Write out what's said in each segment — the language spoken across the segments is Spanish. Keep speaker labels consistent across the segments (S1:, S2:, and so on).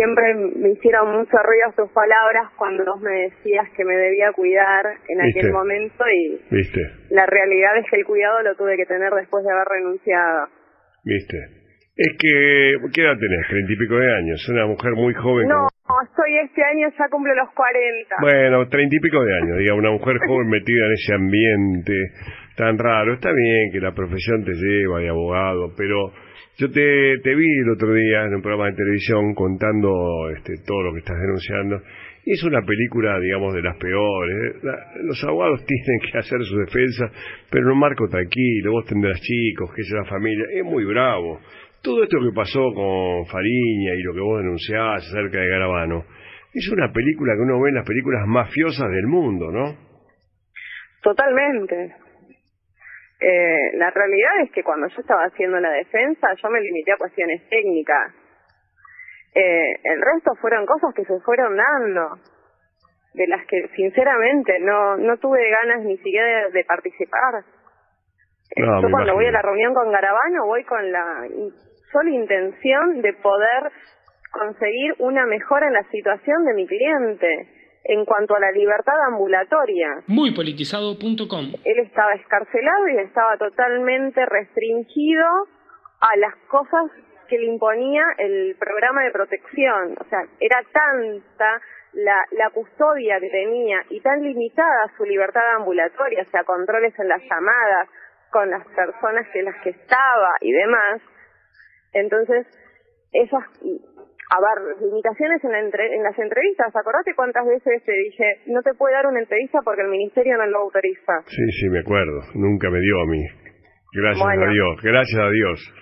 S1: siempre me hicieron mucho ruido tus palabras cuando vos me decías que me debía cuidar en aquel momento y la realidad es que el cuidado lo tuve que tener después de haber renunciado.
S2: ¿Viste? Es que, ¿qué edad tenés? 30 y pico de años, una mujer muy joven.
S1: No, estoy este año, ya cumplo los 40.
S2: Bueno, 30 y pico de años, digamos, una mujer joven metida en ese ambiente tan raro. Está bien que la profesión te lleva de abogado, pero yo te vi el otro día en un programa de televisión contando todo lo que estás denunciando. Y es una película, digamos, de las peores. Los abogados tienen que hacer su defensa, pero en un marco tranquilo. Vos tendrás chicos, que es la familia. Es muy bravo. Todo esto que pasó con Fariña y lo que vos denunciás acerca de Garabano, es una película que uno ve en las películas mafiosas del mundo, ¿no?
S1: Totalmente. La realidad es que cuando yo estaba haciendo la defensa, yo me limité a cuestiones técnicas. El resto fueron cosas que se fueron dando, de las que sinceramente no tuve ganas ni siquiera de participar.
S2: No,
S1: yo cuando voy a la reunión con Garabano voy con la sola intención de poder conseguir una mejora en la situación de mi cliente en cuanto a la libertad ambulatoria.
S3: Muypolitizado.com.
S1: Él estaba escarcelado y estaba totalmente restringido a las cosas que le imponía el programa de protección. O sea, era tanta la custodia que tenía y tan limitada su libertad ambulatoria, o sea, controles en las llamadas, con las personas que las que estaba y demás. Entonces, esas, limitaciones en las entrevistas. ¿Acordate cuántas veces te dije, no te puede dar una entrevista porque el ministerio no lo autoriza?
S2: Sí, me acuerdo. Nunca me dio a mí. Gracias a Dios.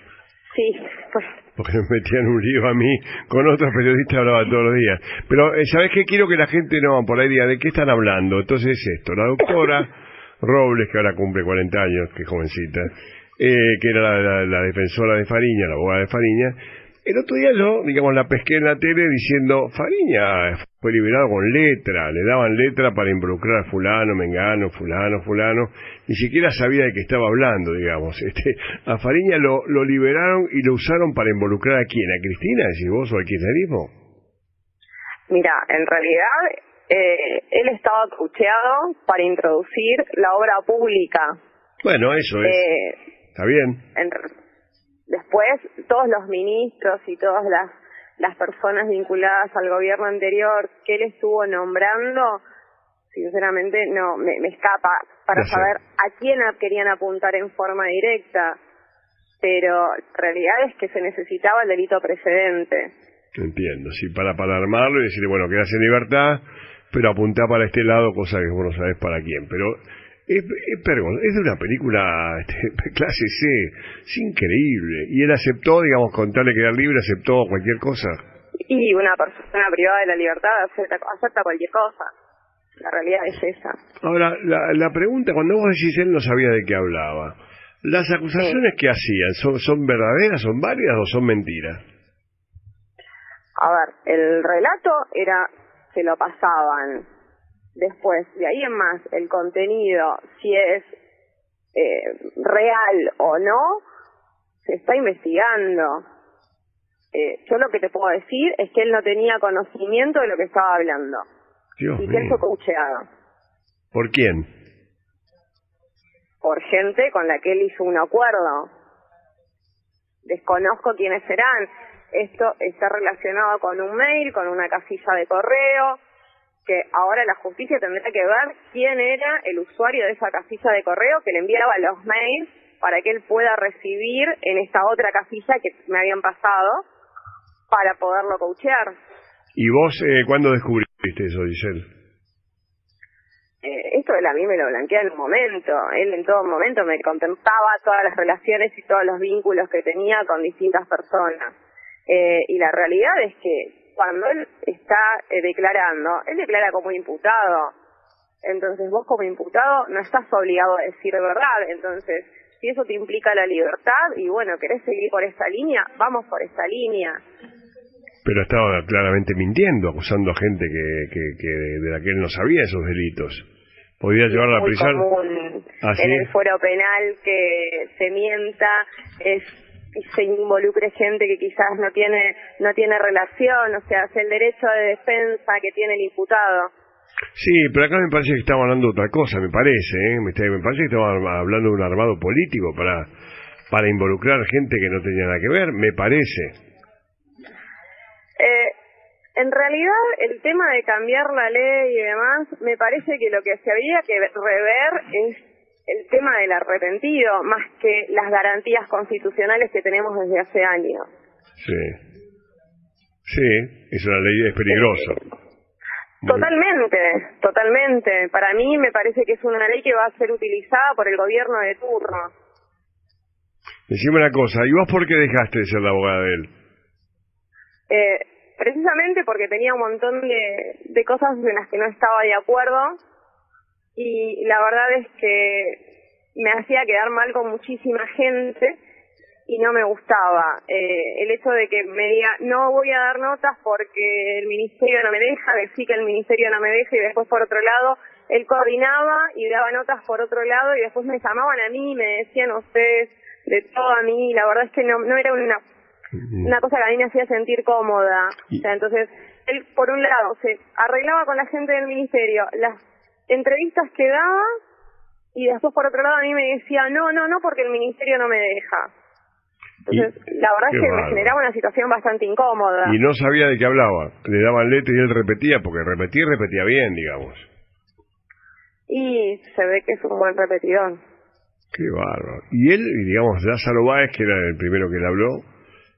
S1: Sí, pues.
S2: Porque me metían un lío a mí, con otros periodistas hablaba todos los días. Pero, ¿sabés qué? Quiero que la gente por ahí diga, ¿de qué están hablando? Entonces es esto, la doctora Robles, que ahora cumple 40 años, que jovencita, que era la defensora de Fariña, la abogada de Fariña. El otro día la pesqué en la tele diciendo, Fariña fue liberado con letra, le daban letra para involucrar a fulano, mengano, fulano, ni siquiera sabía de qué estaba hablando, digamos. A Fariña lo liberaron y lo usaron para involucrar ¿a quién? ¿A Cristina, decís vos, o al kirchnerismo?
S1: Mira, en realidad, él estaba coacheado para introducir la obra pública.
S2: Bueno, eso es. Está bien.
S1: Después, todos los ministros y todas las personas vinculadas al gobierno anterior que él estuvo nombrando, sinceramente no me escapa para saber a quién querían apuntar en forma directa, pero la realidad es que se necesitaba el delito precedente.
S2: Entiendo, sí, para armarlo y decirle, bueno, quedás en libertad, pero apuntá para este lado, cosa que vos no sabés para quién, pero... Es de una película clase C, es increíble. Y él aceptó, digamos, con tal de quedar libre, aceptó cualquier cosa.
S1: Y una persona privada de la libertad acepta cualquier cosa. La realidad es esa.
S2: Ahora, la pregunta, cuando vos decís él no sabía de qué hablaba, ¿las acusaciones que hacían son verdaderas, son válidas o son mentiras?
S1: A ver, el relato era que lo pasaban. Después, de ahí en más, el contenido, si es real o no, se está investigando. Yo lo que te puedo decir es que él no tenía conocimiento de lo que estaba hablando.
S2: Dios
S1: y
S2: mío.
S1: que él fue coacheado.
S2: ¿Por quién?
S1: Por gente con la que él hizo un acuerdo. Desconozco quiénes serán. Esto está relacionado con un mail, con una casilla de correo, que ahora la justicia tendrá que ver quién era el usuario de esa casilla de correo que le enviaba los mails para que él pueda recibir en esta otra casilla que me habían pasado para poderlo coachear.
S2: ¿Y vos cuándo descubriste eso, Giselle?
S1: Esto él a mí me lo blanquea en un momento. Él en todo momento me contemplaba todas las relaciones y todos los vínculos que tenía con distintas personas. Y la realidad es que cuando él está declarando, él declara como imputado. Entonces vos como imputado no estás obligado a decir verdad. Entonces, si eso te implica la libertad y bueno, querés seguir por esta línea, vamos por esta línea.
S2: Pero estaba claramente mintiendo, acusando a gente que de la que él no sabía esos delitos. ¿Podía llevarla a la prisión?
S1: Común
S2: ¿Ah, sí?
S1: En el fuero penal que se mienta, es se involucre gente que quizás no tiene relación, o sea, es el derecho de defensa que tiene el imputado.
S2: Sí, pero acá me parece que estamos hablando de otra cosa, me parece, ¿eh? Me parece que estamos hablando de un armado político para involucrar gente que no tenía nada que ver, me parece.
S1: En realidad, el tema de cambiar la ley y demás, me parece que lo que se había que rever es el tema del arrepentido, más que las garantías constitucionales que tenemos desde hace años.
S2: Sí. Sí, es una ley, es peligrosa.
S1: Totalmente. Para mí me parece que es una ley que va a ser utilizada por el gobierno de turno.
S2: Decime una cosa, ¿y vos por qué dejaste de ser la abogada de él?
S1: Precisamente porque tenía un montón de cosas en las que no estaba de acuerdo y la verdad es que me hacía quedar mal con muchísima gente y no me gustaba. El hecho de que me diga, no voy a dar notas porque el ministerio no me deja, decir que el ministerio no me deja y después por otro lado él coordinaba y daba notas por otro lado y después me llamaban a mí y me decían ustedes de todo a mí, y la verdad es que no era una cosa que a mí me hacía sentir cómoda. O sea, entonces, él por un lado se arreglaba con la gente del ministerio las entrevistas que daba y después por otro lado a mí me decía, no, porque el ministerio no me deja. Entonces, la verdad es que me generaba una situación bastante incómoda.
S2: Y no sabía de qué hablaba, le daban letra y él repetía, porque repetía bien, digamos.
S1: Y se ve que es un buen repetidor.
S2: Qué bárbaro. Y él, digamos, Lázaro Báez, que era el primero que le habló,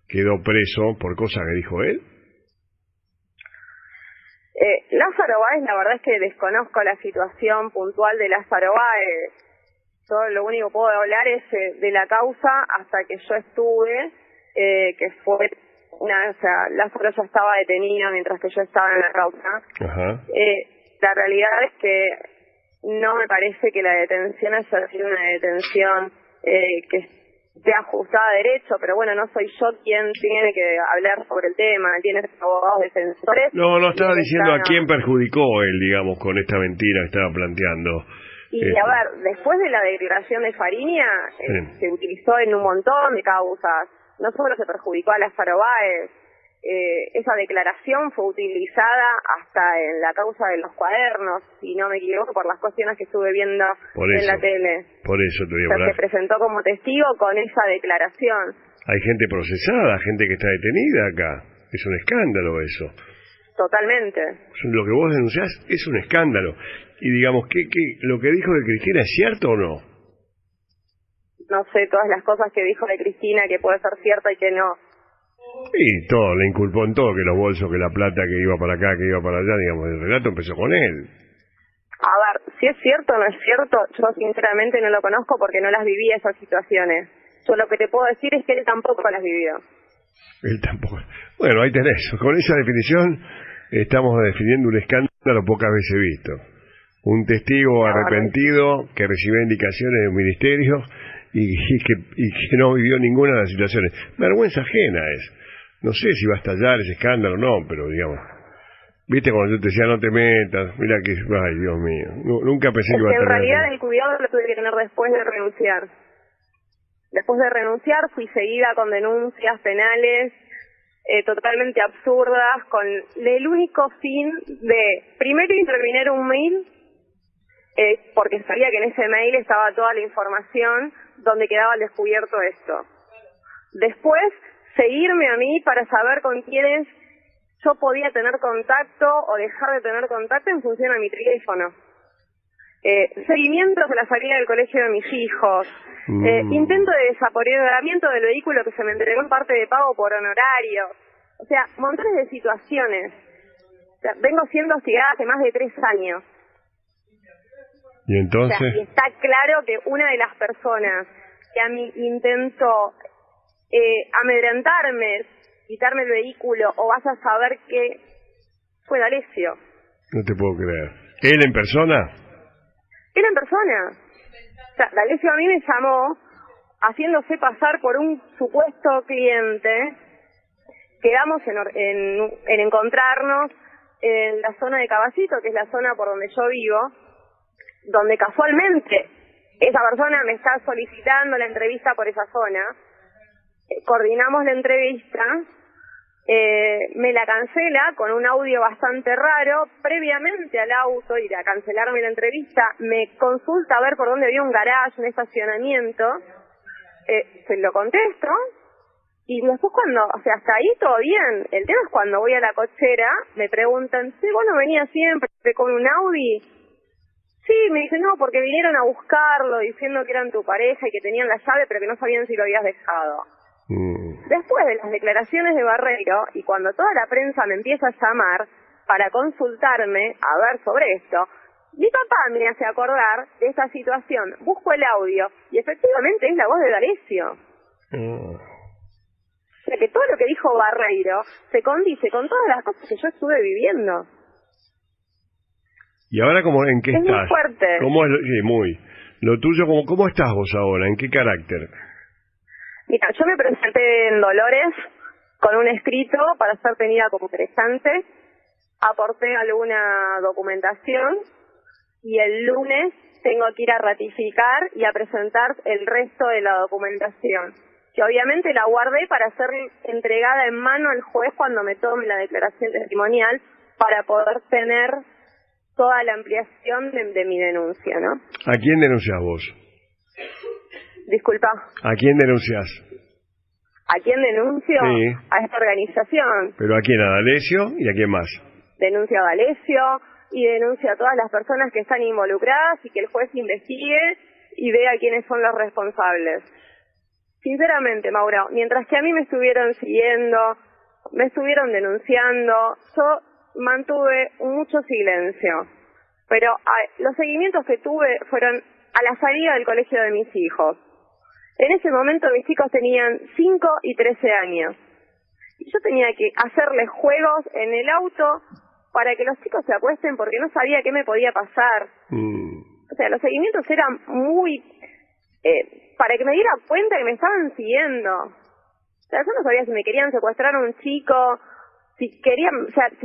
S2: quedó preso por cosas que dijo él.
S1: Lázaro Báez, la verdad es que desconozco la situación puntual de Lázaro Báez. Yo lo único que puedo hablar es de la causa hasta que yo estuve, que fue o sea, Lázaro ya estaba detenido mientras que yo estaba en la causa.
S2: Ajá.
S1: La realidad es que no me parece que la detención haya sido una detención que esté ajustada a derecho, pero bueno, no soy yo quien tiene que hablar sobre el tema, tiene abogados defensores.
S2: No estaba diciendo a quién perjudicó él, digamos, con esta mentira que estaba planteando.
S1: Y a ver, después de la declaración de Fariña, se utilizó en un montón de causas. No solo se perjudicó a Lázaro Báez, esa declaración fue utilizada hasta en la causa de los cuadernos, si no me equivoco, por las cuestiones que estuve viendo en la tele.
S2: Por eso te digo.
S1: O sea, se presentó como testigo con esa declaración.
S2: Hay gente procesada, gente que está detenida acá. Es un escándalo eso.
S1: Totalmente.
S2: Lo que vos denunciás es un escándalo. Y digamos, ¿lo que dijo de Cristina es cierto o no?
S1: No sé todas las cosas que dijo de Cristina, que puede ser cierta y que no.
S2: Y todo, le inculpó en todo, que los bolsos, que la plata, que iba para acá, que iba para allá, digamos, el relato empezó con él.
S1: A ver, si es cierto o no es cierto, yo sinceramente no lo conozco porque no las viví esas situaciones. Yo lo que te puedo decir es que él tampoco las vivió.
S2: Él tampoco. Bueno, ahí tenés, con esa definición estamos definiendo un escándalo pocas veces visto. Un testigo arrepentido que recibió indicaciones de un ministerio y que no vivió ninguna de las situaciones. Vergüenza ajena es. No sé si va a estallar ese escándalo o no, pero digamos, viste cuando yo te decía no te metas, mira que, ay Dios mío, nunca pensé que iba a estar.
S1: En realidad el cuidado lo tuve que tener después de renunciar. Después de renunciar fui seguida con denuncias penales totalmente absurdas, con el único fin de, primero, intervenir un mail, porque sabía que en ese mail estaba toda la información donde quedaba al descubierto esto. Después, seguirme a mí para saber con quiénes yo podía tener contacto o dejar de tener contacto en función a mi teléfono. Seguimientos de la salida del colegio de mis hijos. Intento de desapoderamiento del vehículo que se me entregó en parte de pago por honorario. O sea, montones de situaciones. O sea, vengo siendo hostigada hace más de 3 años.
S2: ¿Y entonces?
S1: O sea, y está claro que una de las personas que a mí intentó amedrentarme, quitarme el vehículo, o vas a saber que fue D'Alessio.
S2: No te puedo creer. ¿Él en persona?
S1: Él en persona. O sea, D'Alessio a mí me llamó haciéndose pasar por un supuesto cliente. Quedamos en encontrarnos en la zona de Caballito, que es la zona por donde yo vivo, donde casualmente esa persona me está solicitando la entrevista por esa zona. coordinamos la entrevista, me la cancela con un audio bastante raro. Previamente al auto y a cancelarme la entrevista, me consulta a ver por dónde había un garage, un estacionamiento. Se lo contesto. Y después hasta ahí todo bien. El tema es cuando voy a la cochera, me preguntan, ¿sí, vos no venías siempre con un Audi? Sí, me dicen, no, porque vinieron a buscarlo diciendo que eran tu pareja y que tenían la llave, pero que no sabían si lo habías dejado. Después de las declaraciones de Barreiro, y cuando toda la prensa me empieza a llamar para consultarme a ver sobre esto, mi papá me hace acordar de esta situación. Busco el audio, y efectivamente es la voz de D'Alessio. O sea que todo lo que dijo Barreiro se condice con todas las cosas que yo estuve viviendo.
S2: ¿Y ahora en qué
S1: es
S2: estás?
S1: Muy fuerte.
S2: ¿Cómo es lo tuyo? ¿Cómo estás vos ahora? ¿En qué carácter?
S1: Mira, yo me presenté en Dolores con un escrito para ser tenida como interesante. Aporté alguna documentación y el lunes tengo que ir a ratificar y a presentar el resto de la documentación, que obviamente la guardé para ser entregada en mano al juez cuando me tome la declaración testimonial, para poder tener toda la ampliación de mi denuncia, ¿no?
S2: ¿A quién denuncias vos?
S1: Disculpa.
S2: ¿A quién denuncias?
S1: ¿A quién denuncio?
S2: Sí.
S1: A esta organización.
S2: ¿Pero a quién? ¿A D'Alessio? ¿Y a quién más?
S1: Denuncio a D'Alessio y denuncio a todas las personas que están involucradas y que el juez investigue y vea quiénes son los responsables. Sinceramente, Mauro, mientras que a mí me estuvieron siguiendo, me estuvieron denunciando, yo mantuve mucho silencio. Pero los seguimientos que tuve fueron a la salida del colegio de mis hijos. En ese momento mis chicos tenían 5 y 13 años. Y yo tenía que hacerles juegos en el auto para que los chicos se acuesten porque no sabía qué me podía pasar. O sea, los seguimientos eran muy... para que me diera cuenta que me estaban siguiendo. O sea, yo no sabía si me querían secuestrar a un chico, si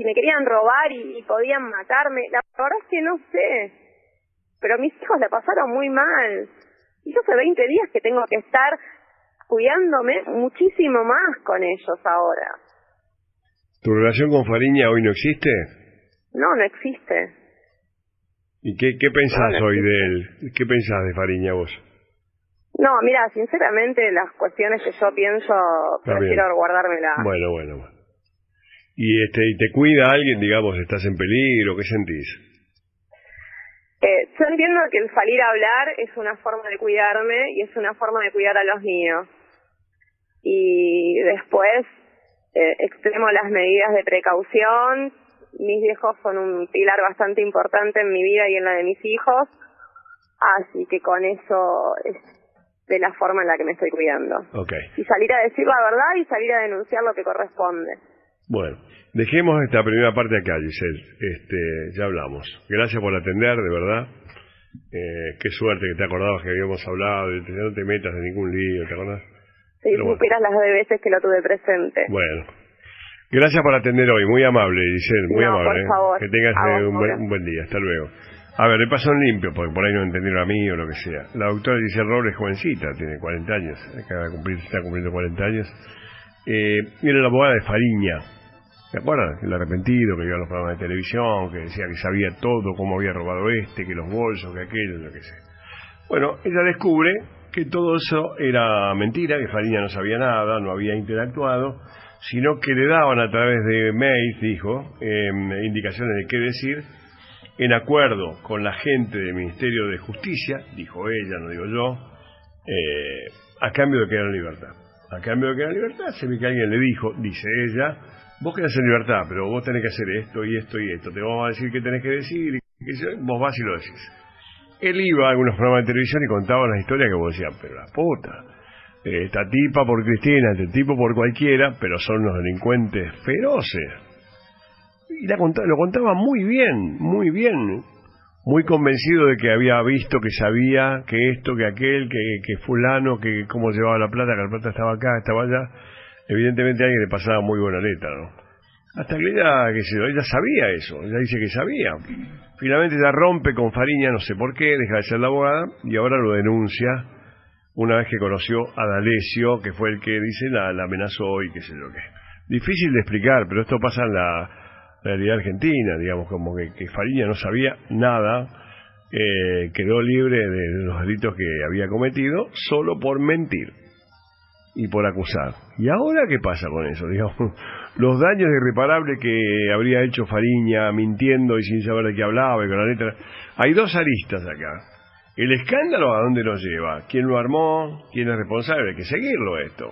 S1: me querían robar y podían matarme. La verdad es que no sé. Pero mis hijos la pasaron muy mal. Y yo hace 20 días que tengo que estar cuidándome muchísimo más con ellos ahora.
S2: ¿Tu relación con Fariña hoy no existe?
S1: No, no existe.
S2: ¿Y qué pensás
S1: no
S2: hoy
S1: existe.
S2: de él? ¿Qué pensás de Fariña vos?
S1: No, mira, sinceramente las cuestiones que yo pienso, prefiero guardármelas.
S2: Bueno. ¿Y te cuida alguien, digamos, estás en peligro? ¿Qué sentís?
S1: Yo entiendo que el salir a hablar es una forma de cuidarme y es una forma de cuidar a los míos. Y después extremo las medidas de precaución. Mis viejos son un pilar bastante importante en mi vida y en la de mis hijos. Así que con eso es de la forma en la que me estoy cuidando.
S2: Okay.
S1: Y salir a decir la verdad y salir a denunciar lo que corresponde.
S2: Bueno, dejemos esta primera parte acá, Giselle. Ya hablamos. Gracias por atender, de verdad. Qué suerte que te acordabas que habíamos hablado, no te metas en ningún lío, ¿te acordás?
S1: Si supieras las de veces que lo tuve presente.
S2: Bueno, gracias por atender hoy, muy amable, Giselle, muy amable.
S1: Por favor.
S2: Que tengas un buen día, hasta luego. A ver, le pasó en limpio, porque por ahí no entendieron a mí o lo que sea. La doctora Giselle Robles, jovencita, tiene 40 años, está cumpliendo 40 años. Era la abogada de Fariña. ¿Se acuerdan? El arrepentido que iba a los programas de televisión, que decía que sabía todo, cómo había robado que los bolsos, que aquello, lo que sea. Bueno, ella descubre que todo eso era mentira, que Fariña no sabía nada, no había interactuado, sino que le daban a través de mails, dijo, indicaciones de qué decir, en acuerdo con la gente del Ministerio de Justicia, dijo ella, no digo yo, a cambio de quedar en libertad. A cambio de quedar en libertad, se ve que alguien le dijo, dice ella, vos quedás en libertad, pero vos tenés que hacer esto y esto y esto. Te vamos a decir qué tenés que decir, y vos vas y lo decís. Él iba a algunos programas de televisión y contaba las historias que vos decías, pero la puta, esta tipa por Cristina, este tipo por cualquiera, pero son los delincuentes feroces. Y lo contaba muy bien, muy convencido de que había visto, que sabía, que esto, que aquel, que fulano, que cómo llevaba la plata, que la plata estaba acá, estaba allá. Evidentemente a alguien le pasaba muy buena letra, ¿no? Hasta que ella sabía eso, ella dice que sabía. Finalmente ella rompe con Fariña, no sé por qué, deja de ser la abogada y ahora lo denuncia una vez que conoció a D'Alessio, que fue el que dice la amenazó y qué sé yo qué. Difícil de explicar, pero esto pasa en la realidad argentina, digamos, como que Fariña no sabía nada, quedó libre de los delitos que había cometido solo por mentir y por acusar. ¿Y ahora qué pasa con eso? Digamos, los daños irreparables que habría hecho Fariña mintiendo y sin saber de qué hablaba y con la letra. Hay dos aristas acá. El escándalo, ¿a dónde nos lleva? ¿Quién lo armó? ¿Quién es responsable? Hay que seguirlo esto.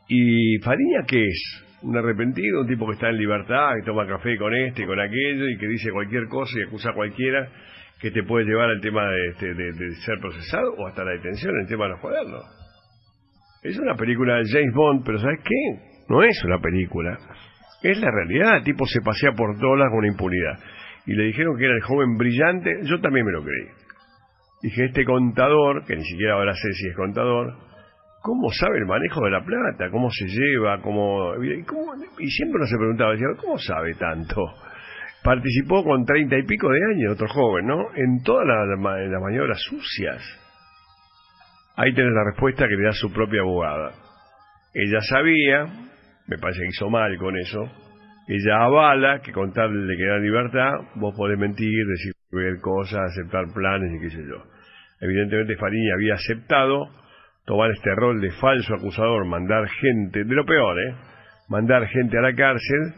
S2: ¿Y Fariña qué es? Un arrepentido, un tipo que está en libertad, que toma café con este y con aquello y que dice cualquier cosa y acusa a cualquiera, que te puede llevar al tema de ser procesado o hasta la detención, el tema de los cuadernos. Es una película de James Bond, pero ¿sabes qué? No es una película, es la realidad. El tipo se pasea por todas con impunidad. Y le dijeron que era el joven brillante, yo también me lo creí. Dije, este contador, que ni siquiera ahora sé si es contador, ¿cómo sabe el manejo de la plata? ¿Cómo se lleva? Y siempre uno se preguntaba, decía, ¿cómo sabe tanto? Participó con 30 y pico de años, otro joven, ¿no? En todas las maniobras sucias. Ahí tenés la respuesta que le da su propia abogada. Ella sabía, me parece que hizo mal con eso, ella avala que con tal de quedar en libertad, vos podés mentir, decir cualquier cosa, aceptar planes y qué sé yo. Evidentemente Fariña había aceptado tomar este rol de falso acusador, mandar gente, de lo peor, mandar gente a la cárcel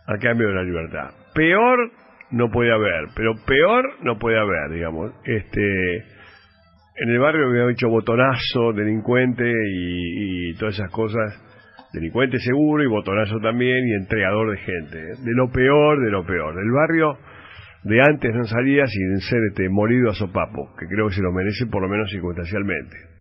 S2: a cambio de la libertad. Peor no puede haber, pero peor no puede haber, digamos. En el barrio había hecho botonazo, delincuente y todas esas cosas. Delincuente seguro y botonazo también y entregador de gente. De lo peor, de lo peor. El barrio de antes no salía sin ser molido a sopapo, que creo que se lo merece por lo menos circunstancialmente.